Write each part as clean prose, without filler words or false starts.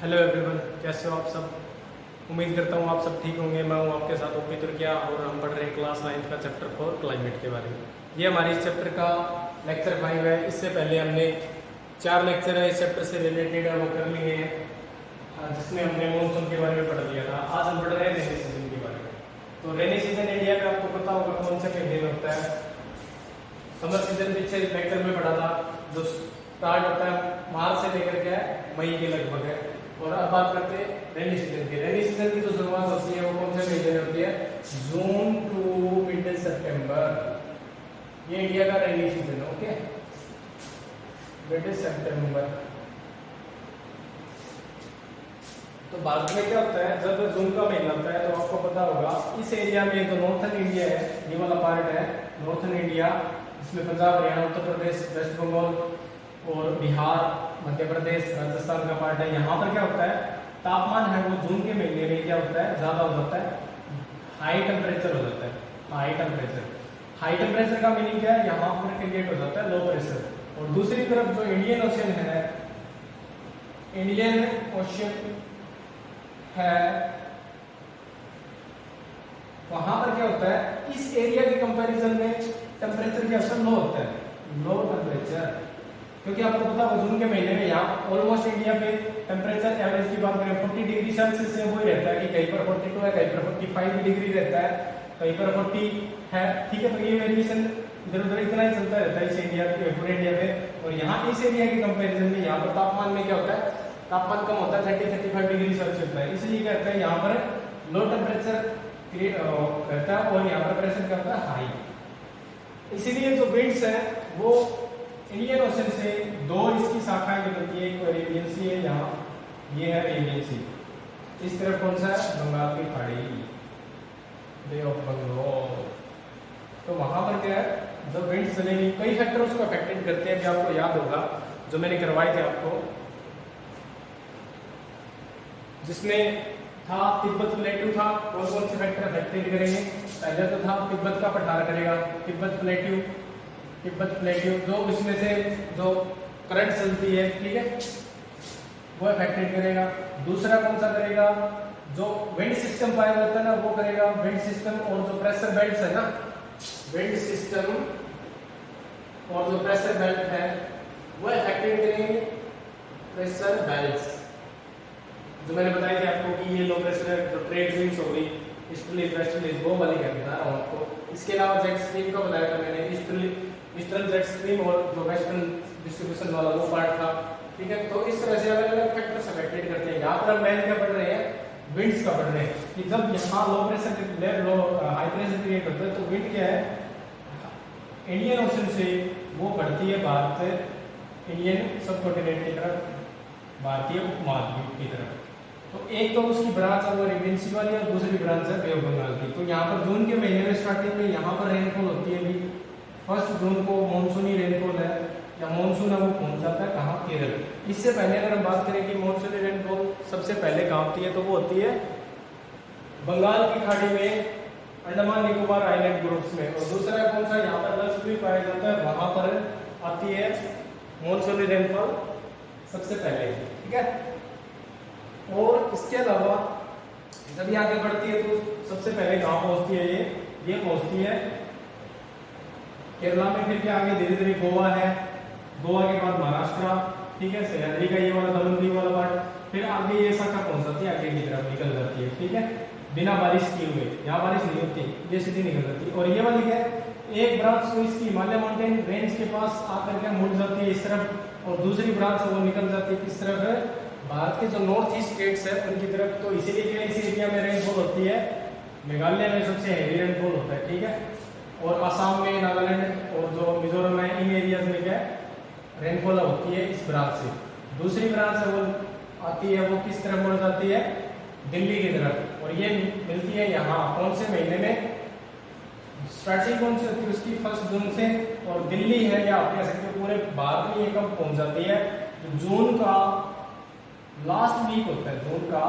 Hello everyone, कैसे हो आप सब। उम्मीद करता हूँ आप सब ठीक होंगे। मैं हूँ आपके साथ ओपी तुर्किया और हम पढ़ रहे हैं क्लास 9 का चैप्टर 4 क्लाइमेट के बारे में। ये हमारे इस चैप्टर का लेक्चर 5 है। इससे पहले हमने 4 लेक्चर है इस चैप्टर से रिलेटेड है वो कर लिए हैं, जिसमें हमने मॉनसून के बारे में पढ़ लिया था। आज हम पढ़ रहे हैं रेनी सीजन के बारे में। तो रेनी सीजन इंडिया में आपको पता होगा कौन से महीने में होता है। समर सीजन पीछे लेक्चर में पढ़ा था, जो स्टार्ट होता है मार्च से लेकर के मई के लगभग है। और अब बात करते हैं रेनी सीजन की। रेनी सीजन की जो शुरुआत होती है वो कौन से महीने में होती है? जून टू मिड सितंबर। ये इंडिया का रेनी सीजन है। ओके, मिड सितंबर। तो भारत में क्या होता है, जब जून का महीना होता है तो आपको पता होगा इस एरिया में जो नॉर्थन इंडिया है, ये वाला पार्ट है नॉर्थन इंडिया, इसमें पंजाब, हरियाणा, उत्तर प्रदेश, वेस्ट बंगाल और बिहार, मध्य प्रदेश, राजस्थान का पार्ट है। यहाँ पर क्या होता है, तापमान है वो जून के महीने में क्या होता है, ज्यादा हो जाता है, हाई टेम्परेचर हो जाता है। हाई टेम्परेचर, हाई टेम्परेचर का मीनिंग क्या है, यहाँ पर क्रिएट हो जाता है लो प्रेशर। और दूसरी तरफ जो इंडियन ओशन है, इंडियन ओशन है, वहां पर क्या होता है, इस एरिया के कंपैरिजन में टेम्परेचर क्या होता है, लो होता है, लो टेम्परेचर। क्योंकि आपको पता है जून के महीने में यहाँ ऑलमोस्ट इंडिया पे टेम्परेचर एवरेज की बात करें 40 डिग्री सेल्सियस से वही रहता है कि कहीं पर 42 है, कहीं पर 45 डिग्री रहता है, कहीं पर 40 है। ठीक है, तो ये वेरिएशन इधर उधर इतना ही चलता रहता है इस इंडिया के, पूरे इंडिया में। और यहाँ इस एरिया के कंपेरिजन में यहाँ पर तापमान में क्या होता है, तापमान कम होता है, 30-35 डिग्री सेल्सियस होता है। इसलिए कहते हैं यहाँ पर लो टेम्परेचर रहता है और यहाँ पर प्रेशर क्या होता है, हाई। इसीलिए जो विंड्स है वो इंडियन ओशन से दो इसकी शाखाएं निकलती है, एक अरेबियन सी है, यहाँ ये है अरेबियन सी। इस तरफ कौन सा है, बंगाल की खाड़ी, बे ऑफ बंगाल। तो वहां पर क्या है, जब विंड चलेगी कई फैक्टर उसको अफेक्टेड करते हैं। आपको याद होगा जो मैंने करवाए थे आपको, जिसमें था तिब्बत प्लेट्यू था, कौन कौन से फैक्टर अफेक्टेड करेंगे। पहले तो था तिब्बत का पठार करेगा, तिब्बत प्लेट्यू, तिब्बत प्लेट्यू जो इसमें से जो करंट चलती है, ठीक है, वो अफेक्टेड करेगा। दूसरा कौन सा करेगा, जो विंड सिस्टम पाया जाता है ना वो करेगा, विंड सिस्टम। और जो प्रेशर बेल्ट है ना, विंड सिस्टम और जो प्रेशर बेल्ट है वो अफेक्टेड करेंगे, प्रेशर बेल्ट्स। जो मैंने बताया था आपको कि ये लो प्रेशर जो ट्रेड विंड्स हो गई, ईस्टर्ली वेस्टर्ली, वो वाली क्या बता रहा हूँ आपको। इसके अलावा जेट स्ट्रीम का बताया था मैंने, ईस्टर्न जेट स्ट्रीम और जो वेस्टर्न डिस्ट्रीब्यूशन वाला वो पार्ट था। ठीक है, तो इस तरह से अलग अलग फैक्टर्स अफेक्टेड करते हैं। यहाँ पर हम मेन क्या पढ़ रहे हैं, विंड्स का पढ़ रहे हैं कि जब यहाँ low pressure low high pressure create होता है तो विंड क्या है, इंडियन ओशन से वो बढ़ती है भारत, इंडियन सब कॉन्टिनेंट की तरफ, भारतीय उपमहाद्वीप की तरफ। तो एक तो उसकी ब्रांच है वो अरेबियन सी वाली और दूसरी ब्रांच है बे ऑफ बंगाल की। तो यहाँ पर जून के महीने में स्टार्टिंग में यहाँ पर रेनफॉल होती है। अभी 1 जून को मानसूनी रेनफॉल है या मानसून है वो पहुंच जाता है कहाँ, केरल। इससे पहले अगर हम बात करें कि मानसूनी रेनफॉल सबसे पहले कहाँ होती है, तो वो होती है बंगाल की खाड़ी में, अंडमान निकोबार आइलैंड ग्रुप्स में। और दूसरा कौन सा, यहाँ पर लक्षद्वीप पाया जाता है, वहां पर आती है मानसूनी रेनफॉल सबसे पहले। ठीक है, और इसके अलावा जब ये आगे बढ़ती है तो सबसे पहले कहाँ पहुंचती है, ये पहुंचती है केरला में। फिर क्या आगे धीरे धीरे गोवा है, गोवा के बाद महाराष्ट्र, ठीक है, सह्याद्री का ये वाला दमन वाला पार्ट, फिर आगे ये शाखा पहुंच जाती है, आगे की तरफ निकल जाती है। ठीक है, बिना बारिश किए हुए, यहाँ बारिश नहीं होती, ये सीधी निकल जाती है। और ये वाली क्या है, एक ब्रांच तो इसकी हिमालय माउंटेन रेंज के पास आकर के मुड़ जाती है इस तरफ, और दूसरी ब्रांच वो निकल जाती है किस तरफ है, भारत के जो नॉर्थ ईस्ट स्टेट्स है उनकी तरफ। तो इसीलिए क्या इस एरिया में रेनफॉल होती है, मेघालय में सबसे हैवी रेनफॉल होता है। ठीक है, और असम में, नागालैंड और जो मिजोरम है, इन एरियाज में क्या रेनफॉल होती है इस ब्रांच से। दूसरी ब्रांच है वो आती है, वो किस तरफ मुड़ जाती है, दिल्ली की तरफ। और ये मिलती है यहाँ कौन से महीने में, स्टार्टिंग कौन सी होती है उसकी, 1 जून से। और दिल्ली है या आप कह सकते हो पूरे भारत में ये कब पहुंच जाती है, जून का लास्ट वीक होता है, जून का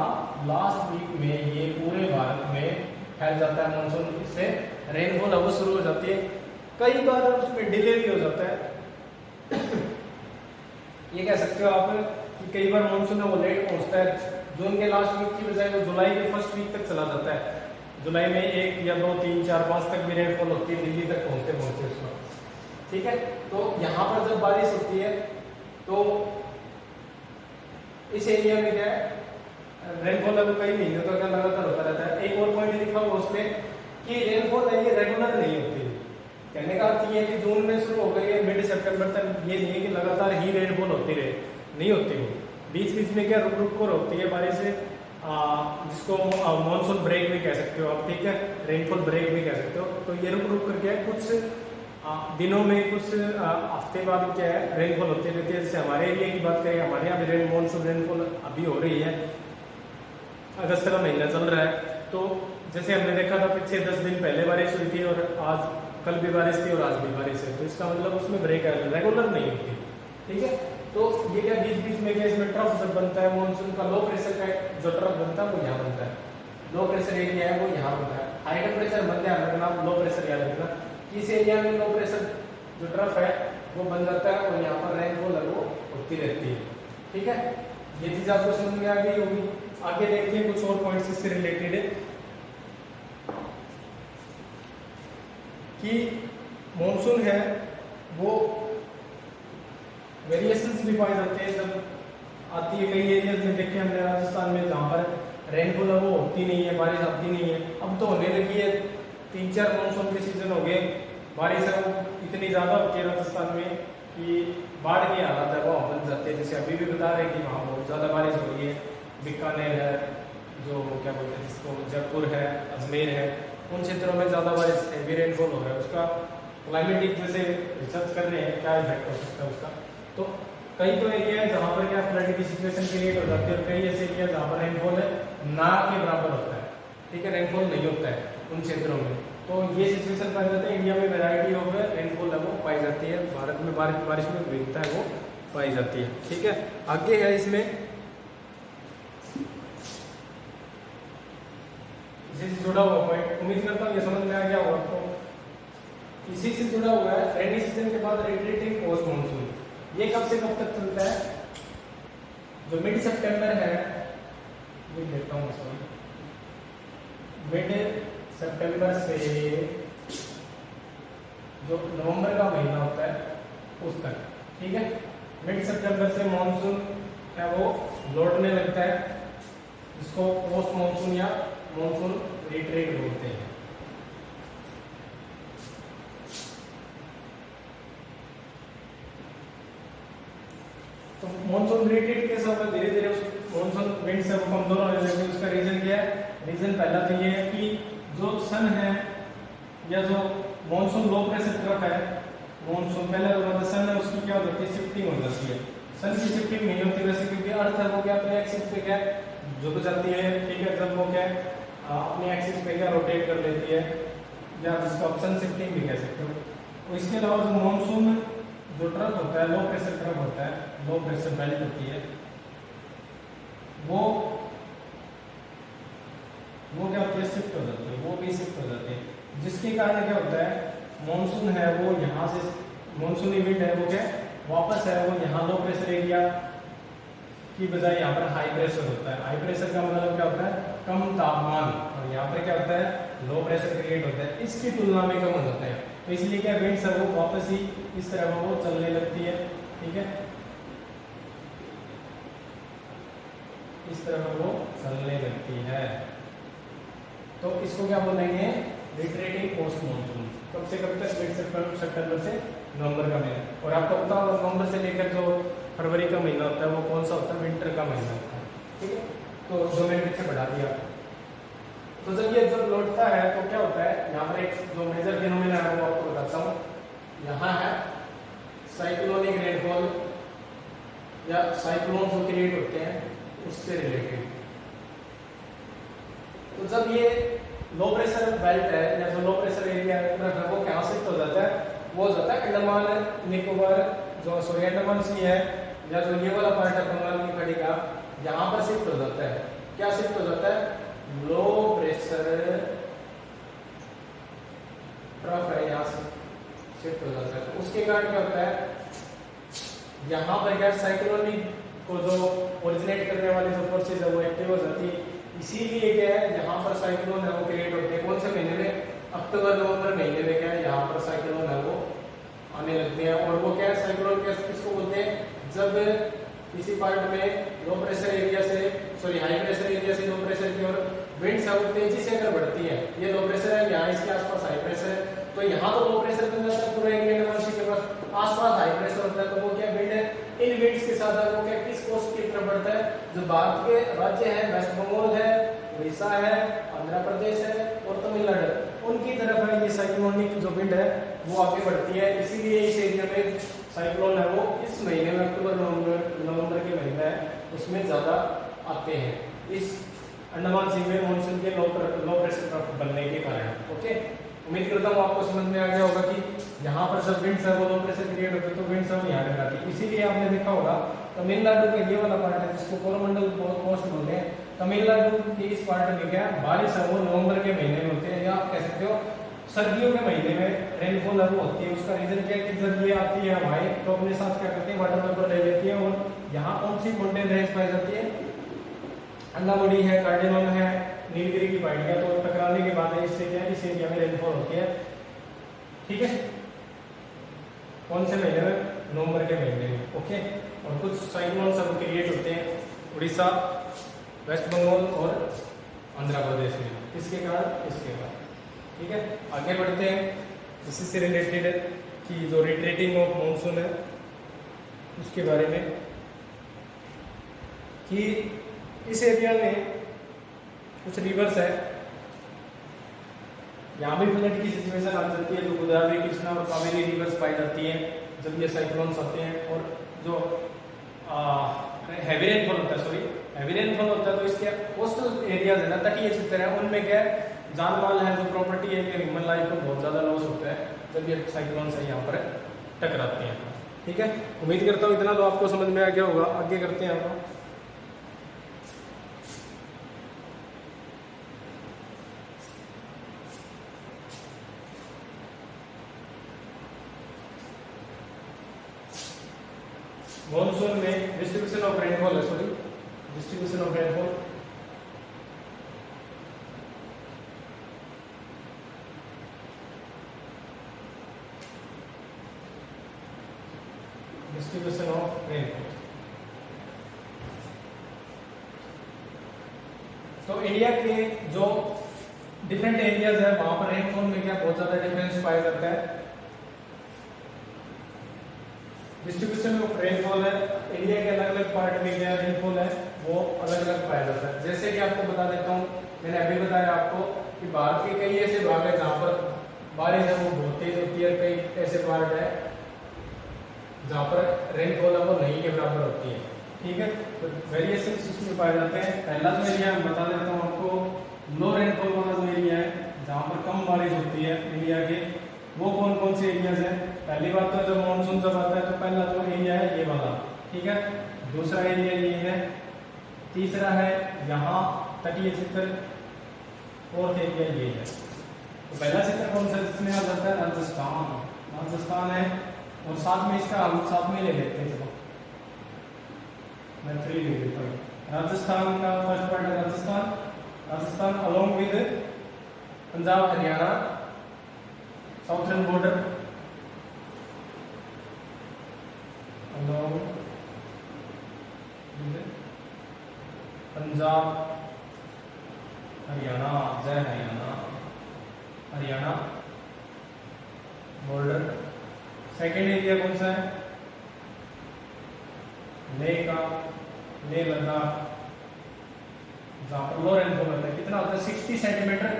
लास्ट वीक में ये पूरे भारत में फैल जाता है मानसून, से रेनफॉल अब शुरू हो जाती है। कई बार उसमें डिले भी हो जाता है। ये कह सकते हो आप कि कई बार मानसून है वो लेट पहुंचता है, जून के लास्ट वीक की बजाय वो जुलाई के फर्स्ट वीक तक चला जाता है। जुलाई में 1 या 2 3 4 5 तक भी रेनफॉल होती है दिल्ली तक पहुंचते पहुंचते उसमें, ठीक है। तो यहाँ पर जब बारिश होती है तो इस एरिया में क्या है, रेनफॉल अब कई महीनों तक लगातार होता रहता है। एक और पॉइंट लिखा हुआ उसमें कि रेनफॉल है ये रेगुलर नहीं होती। कहने का अर्थ ये है कि जून में शुरू हो गई है, मिड सितंबर तक ये नहीं है कि लगातार ही रेनफॉल होती रहे, नहीं होती वो। बीच बीच में क्या रुक रुक कर होती है बारिश, जिसको मानसून ब्रेक भी कह सकते हो आप, ठीक है, रेनफॉल ब्रेक भी कह सकते हो। तो ये रुक रुक करके कुछ दिनों में, कुछ हफ्ते बाद क्या है रेनफॉल होती रहती है। जैसे हमारे एरिया की बात करें, हमारे यहाँ भी मानसून रेनफॉल अभी हो रही है, अगस्त का महीना चल रहा है। तो जैसे हमने देखा था पीछे 10 दिन पहले बारिश हुई थी और आज कल भी बारिश थी और आज भी बारिश है, तो इसका मतलब उसमें ब्रेक है, रेगुलर नहीं होती, ठीक है। तो ये क्या बीच बीच में क्या इसमें ट्रफ जब बनता है मानसून का, लो प्रेशर का जो ट्रफ बनता है वो यहाँ बनता है, लो प्रेशर एरिया है वो यहाँ बनता है। हाई टेम्परेचर बन ध्यान रखना, लो प्रेशर याद रखना, इस एरिया में लो प्रेशर जो ट्रफ है वो बन जाता है और यहाँ पर रेनफॉल है वो होती रहती है, ठीक है। ये चीज आपको समझ में आ गई होगी। आगे देखते हैं कुछ और पॉइंट्स इससे रिलेटेड कि मॉनसून है वो वेरिएशंस भी पाए जाते हैं जब आती है। कई एरियाज में देखे हमने राजस्थान में जहाँ पर रेनफॉल है वो होती नहीं है, बारिश आती नहीं है। अब तो होने लगी है, 3-4 मानसून के सीजन हो गए, बारिश है वो इतनी ज़्यादा होती है राजस्थान में कि बाढ़ की हालत है वो बन जाते हैं। जैसे अभी भी बता रहे हैं कि वहाँ बहुत ज़्यादा बारिश हो रही है, बीकानेर है, जो क्या बोलते हैं जिसको, जयपुर है, अजमेर है, उन क्षेत्रों में ज़्यादा बारिश हैवी रेनफॉल हो रहा है। उसका क्लाइमेटिक जैसे रिसर्च कर रहे हैं क्या इफेक्ट हो सकता है उसका। तो कई तो एरिया है जहाँ पर क्या फ्लड की सिचुएशन क्रिएट हो जाती है और कई ऐसे एरिया जहाँ पर रेनफॉल है ना के बराबर होता है, ठीक है, रेनफॉल नहीं होता है उन क्षेत्रों में। तो ये सिचुएशन पाई जाती है। इंडिया में वैरायटी ऑफ रेनफॉल है वो पाई जाती है, भारत में बारिश में विविधता है वो पाई जाती है, ठीक है। आगे है इसमें इससे जुड़ा हुआ पॉइंट, उम्मीद करता हूँ ये समझ में आ गया होगा। तो इसी से जुड़ा हुआ है रेनी सीजन के बाद रिट्रीटिंग पोस्ट मानसून। ये कब से कब तक चलता है? जो मिड सितंबर है, ये देखता हूँ सॉरी, मिड सितंबर से जो नवंबर का महीना होता है उस तक, ठीक है। मिड सितंबर से मानसून है वो लौटने लगता है, जिसको पोस्ट मानसून या मानसून रिट्रीट बोलते हैं। तो मानसून रिट्रीट कैसा होगा, धीरे धीरे मानसून विंड से कमजोर होने लगेगी। उसका रीजन क्या है? रीजन पहला तो ये है कि जो सन है या जो मानसून लो प्रेशर तरफ है, मानसून पहले तो सन है उसकी क्या हो जाती है, शिफ्टिंग हो जाती है। सन की शिफ्टिंग नहीं होती वैसे, क्योंकि अर्थ है वो क्या अपने एक्सिस पे क्या झुक जाती है, ठीक है। जब वो क्या अपने एक्सिस पे क्या रोटेट कर लेती है, या जिसको आप सन शिफ्टिंग भी कह सकते हो। तो इसके अलावा जो मानसून जो ट्रफ होता है, लो प्रेशर ट्रफ होता है, लो प्रेशर बेल्ट होती है, वो क्या होती है, शिफ्ट हो जाती है, वो भी शिफ्ट हो जाती है। जिसके कारण क्या होता है, मानसून है वो यहाँ से, मानसूनी विंड है वो क्या वापस है वो यहाँ लो प्रेशर एरिया की बजाय यहाँ पर हाई प्रेशर होता है। हाई प्रेशर का मतलब क्या होता है, कम तापमान, और यहाँ पर क्या होता है, लो प्रेशर क्रिएट होता है, इसकी तुलना में कम हो जाता है। तो इसलिए क्या विंड्स है वो वापस ही इस तरह वो चलने लगती है, ठीक है, इस तरह वो चलने लगती है। तो इसको क्या बोलेंगे, रिट्रीटिंग पोस्ट मानसून। कब से कब तक? मिड सितंबर से नवंबर का महीना। और आपको पता होगा नवंबर से लेकर जो फरवरी का महीना होता है वो कौन सा होता है, विंटर का महीना होता है, ठीक है। तो जो मैंने पीछे बढ़ा दिया। तो जब ये जब लौटता है तो क्या होता है, यहाँ पर एक जो मेजर फिनोमेना है वो आपको बताता हूँ। यहाँ है साइक्लोनिक रेनफॉल या साइक्लोन जो क्रिएट होते हैं उससे रिलेटेड। तो जब ये लो प्रेशर बेल्ट है या जो लो प्रेशर एरिया है वो कहाँ शिफ्ट हो जाता है, वो हो जाता है अंडमान निकोबार, जो सॉरी अंडमान सी है, या जो ये वाला पार्ट है बंगाल की खाड़ी का, यहाँ पर शिफ्ट हो जाता है। क्या शिफ्ट हो जाता है, लो प्रेशर ट्रफ है यहाँ से शिफ्ट हो जाता है। तो उसके कारण क्या होता है, यहाँ पर क्या साइक्लोनिक को जो ओरिजिनेट करने वाली जो फोर्सेज है वो एक्टिव हो जाती है। इसीलिए क्या है, यहाँ पर साइक्लोन है वो क्रिएट होते हैं। कौन से महीने में? अक्टूबर नवंबर महीने में क्या है, यहाँ पर साइक्लोन है वो आने लगते हैं। और वो क्या है, साइक्लोन किसको बोलते हैं? जब किसी पार्ट में लो प्रेशर एरिया से हाई प्रेशर एरिया से लो प्रेशर की ओर विंड्स है वो तेजी से अगर बढ़ती है, ये लो प्रेशर है, यहाँ इसके आसपास हाई प्रेशर है, तो यहाँ तो लो प्रेशर बन जाता है पूरा इंडियन ओशन के पास, आसपास हाई प्रेशर होता है, तो वो क्या विंड है, इन विंड्स के साथ वो क्या किस कोस्ट की तरफ बढ़ता है? जो भारत के राज्य है, वेस्ट बंगाल है, उड़ीसा है, आंध्र प्रदेश है और तमिलनाडु, उनकी तरफ है ये साइक्लोनिक जो विंड है वो आगे बढ़ती है। इसीलिए इस एरिया में साइक्लोन है वो इस महीने में अक्टूबर नवंबर के महीने है उसमें ज्यादा आते हैं, इस अंडमान सी में मानसून के लो प्रेशर ट्रफ बनने के कारण। ओके, उम्मीद करता हूँ आपको समझ में आ गया होगा कि यहाँ पर जब विंड्स है वो लो प्रेशर क्रिएट होते हैं तो विंड्स हम यहाँ टकराती है। इसीलिए आपने देखा होगा तमिलनाडु का ये वाला पार्ट है जिसको कोरोमंडल कोस्ट बोलते हैं, तमिलनाडु के इस पार्ट में क्या बारिश है वो नवंबर के महीने में होते हैं, या आप कह सकते हो सर्दियों के महीने में रेनफॉल है वो होती है। उसका रीजन क्या है कि जब ये आती है हवाएं तो अपने साथ क्या करती है, वाटर वेपर ले लेती है, और यहाँ कौन सी माउंटेन रेंज पाई जाती है? अन्नामुडी है, कार्डिनम है, नीलगिरी की पहाड़ियां, तो टकराने के बाद इससे क्या इस एरिया में रेनफॉल होती है। ठीक है, कौन से महीने में? नवंबर के महीने में। ओके, और कुछ साइक्लोन सब क्रिएट होते हैं उड़ीसा, वेस्ट बंगाल और आंध्र प्रदेश में, किसके कारण? इसके कारण। ठीक है, आगे बढ़ते हैं। इसी से रिलेटेड कि जो रिट्रीटिंग ऑफ मानसून है उसके बारे में, कि इस एरिया में कुछ रिवर्स है, यहाँ भी फ्लड की सिचुएशन आ जाती है, जो गोदावरी, कृष्णा और कावेरी रिवर्स पाई जाती है जब ये साइक्लोन्स आते हैं। और जो हैवी रेनफॉल होता है, हैवी रेनफॉल होता है, तो इसके कोस्टल एरियाज है ना, तटीय क्षेत्र है, उनमें क्या है, जान माल है, जो प्रॉपर्टी है, ह्यूमन लाइफ को बहुत ज़्यादा लॉस होता है जब ये साइक्लोन से यहाँ पर टकराते हैं। ठीक है, उम्मीद करता हूँ इतना तो आपको समझ में आ गया होगा। आगे करते हैं आप। मॉनसून में डिस्ट्रीब्यूशन ऑफ रेनफॉल है, distribution of rainfall. Distribution of rainfall. तो इंडिया के जो डिफरेंट एरियाज है वहां पर रेनफॉल में क्या बहुत ज्यादा डिफरेंस पाया जाता है। डिस्ट्रीब्यूशन ऑफ रेनफॉल है, इंडिया के अलग अलग पार्ट में क्या रेनफॉल है वो अलग अलग पाया जाता है। जैसे कि आपको बता देता हूँ, मैंने अभी बताया आपको कि भारत के कई ऐसे भाग है जहाँ पर बारिश है वो बहुत तेज होती है, कई ऐसे पार्ट है जहाँ पर रेनफॉल है वो नहीं के बराबर होती है। ठीक है, तो वेरिएशन इसमें पाए जाते हैं। पहला जो एरिया बता देता हूँ आपको, लो रेनफॉल वाला जो एरिया है जहाँ पर कम बारिश होती है इंडिया के, वो कौन कौन से एरियाज हैं? पहली बात तो जब मानसून जब आता है तो पहला जो एरिया है ये वाला, ठीक है। दूसरा एरिया ये है, तीसरा है यहाँ तटीय क्षेत्र, फोर्थ एरिया ये है। तो पहला क्षेत्र कौन सा जिसमें आ जाता है? राजस्थान, राजस्थान है। और साथ में इसका हम साथ में ले लेते हैं, चलो मैं 3 ले लेता हूँ। राजस्थान का फर्स्ट पार्ट है Rajasthan, Rajasthan along with Punjab Haryana southern border, along with Punjab Haryana, जय Haryana, Haryana border. Second area कौन सा है? लेह का, लेह लद्दाख, जहां पर लो रेनफॉल होता है। कितना होता है? 60 centimetre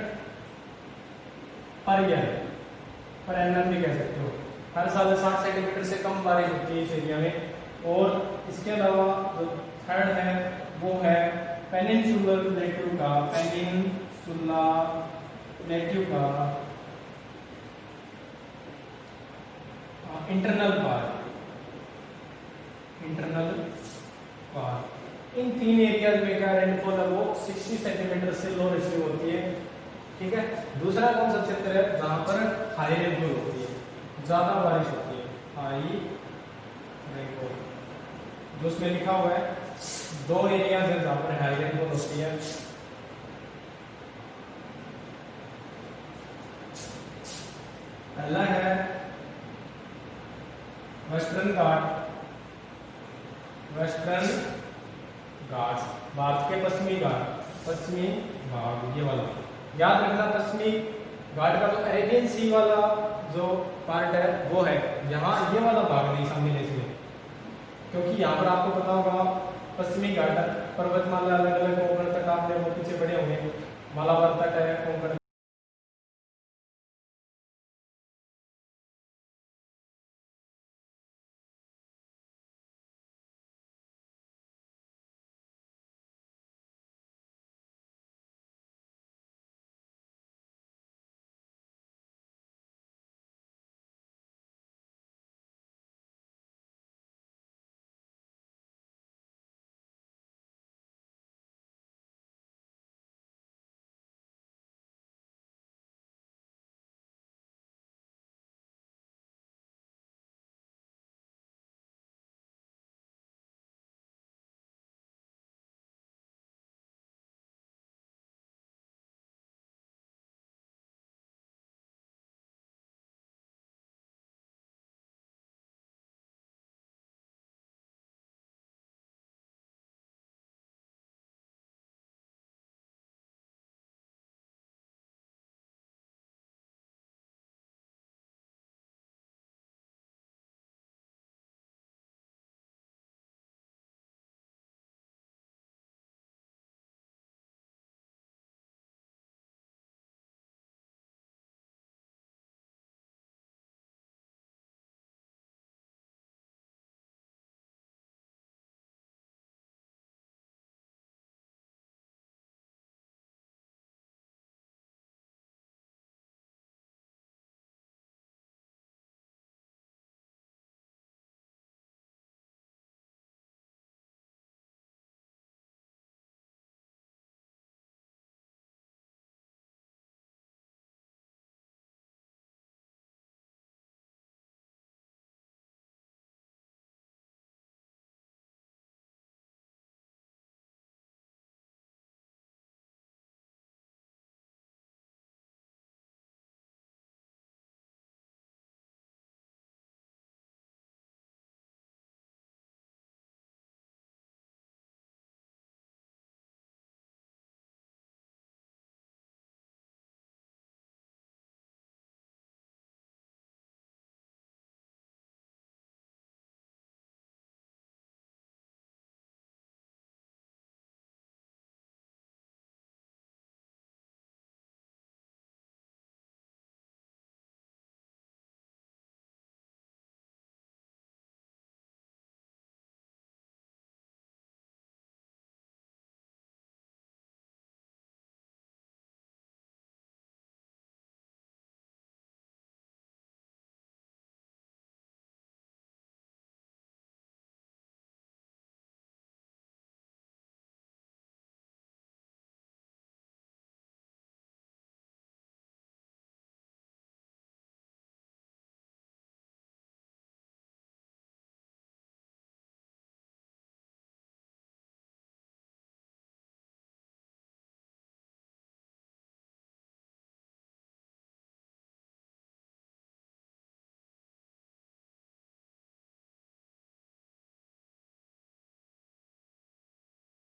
per year, per annum भी कह सकते हो। हर साल 60 सेंटीमीटर से कम बारिश होती है इस एरिया में। और इसके अलावा जो थर्ड है वो है पेनिनसुलर प्लेट्यू का, पेनिनसुला प्लेट्यू का इंटरनल पार्ट, इंटरनल पार्ट। इन 3 एरियाज में क्या रेनफॉल है वो 60 सेंटीमीटर से लो रिसीव होती है। ठीक है। दूसरा कौन सा क्षेत्र है जहां पर हाई रेनफॉल होती है, ज्यादा बारिश होती है, हाई रेनफॉल। जो उसमें लिखा हुआ है, दो एरियाज है जहाँ पर हाई रेनफॉल होती है। पहला है वेस्टर्न घाट, वेस्टर्न घाट्स, भारत के पश्चिमी घाट, पश्चिमी भाग ये वाला याद रखना। पश्चिमी घाट का जो अरेबियन सी वाला जो पार्ट है वो है, यहाँ ये वाला भाग नहीं शामिल है इसमें, क्योंकि यहाँ पर आपको पता होगा पश्चिमी घाट पर्वतमाला अलग अलग कोंकण तट आपने वो पीछे पड़े होंगे, मालाबार तट है, कोंकण